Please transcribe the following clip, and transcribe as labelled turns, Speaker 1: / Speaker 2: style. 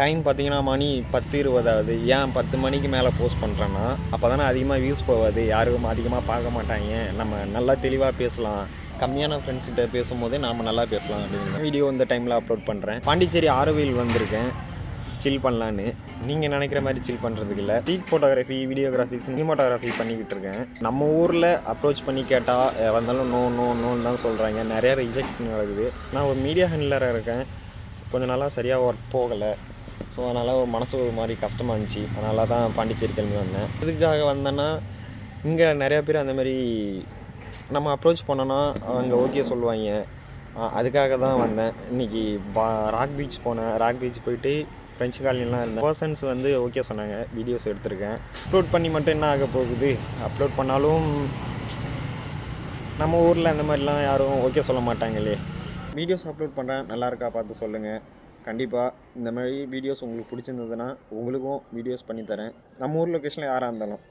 Speaker 1: Time பார்த்தீங்கன்னா மணி 10:20 ஆகுது. ஏன் 10 மணிக்கு மேலே போஸ்ட் பண்ணுறேன்னா, அப்போ தானே அதிகமாக வியூஸ் போகாது, யாரும் அதிகமாக பார்க்க மாட்டாங்க, நம்ம நல்லா தெளிவாக பேசலாம், கம்மியான ஃப்ரெண்ட்ஸ்கிட்ட பேசும்போதே நாம் நல்லா பேசலாம் அப்படிங்கிற வீடியோ இந்த டைமில் அப்லோட் பண்ணுறேன். பாண்டிச்சேரி ஆரோவில் வந்திருக்கேன் சில் பண்ணலான்னு. நீங்கள் நினைக்கிற மாதிரி சில் பண்ணுறதுக்கு இல்லை, ஸ்ட்ரீட் ஃபோட்டோகிராஃபி, வீடியோகிராஃபி, சினிமாட்டோகிராஃபி பண்ணிக்கிட்டு இருக்கேன். நம்ம ஊரில் அப்ரோச் பண்ணி கேட்டால் வந்தாலும் நோன்னு தான் சொல்கிறாங்க, நிறையா ரிஜெக்ட் நடக்குது. நான் ஒரு மீடியா ஹேண்ட்லராக இருக்கேன், கொஞ்சம் நாளாக சரியாக ஒர்க் போகலை. ஸோ அதனால் ஒரு மனசு ஒரு மாதிரி கஷ்டமாக இருந்துச்சு. அதனால தான் பாண்டிச்சேரி கிளம்பி வந்தேன். எதுக்காக வந்தேன்னா, இங்கே நிறையா பேர் அந்தமாதிரி நம்ம அப்ரோச் பண்ணோன்னா அங்கே ஓகே சொல்லுவாங்க. அதுக்காக தான் வந்தேன். இன்றைக்கி ராக் பீச் போனேன். ராக் பீச் போயிட்டு ஃப்ரெஞ்சு காலனிலாம் இருந்தேன். பர்சன்ஸ் வந்து ஓகே சொன்னாங்க. வீடியோஸ் எடுத்திருக்கேன். அப்லோட் பண்ணி மட்டும் என்ன ஆக போகுது? அப்லோட் பண்ணாலும் நம்ம ஊரில் அந்த மாதிரிலாம் யாரும் ஓகே சொல்ல மாட்டாங்களே. வீடியோஸ் அப்லோட் பண்ணுறேன், நல்லா இருக்கா பார்த்து சொல்லுங்கள். கண்டிப்பாக இந்த மாதிரி வீடியோஸ் உங்களுக்கு பிடிச்சிருந்ததுன்னா உங்களுக்கும் வீடியோஸ் பண்ணித்தரேன். நம்ம ஊர் லொக்கேஷனில் யாராக இருந்தாலும்.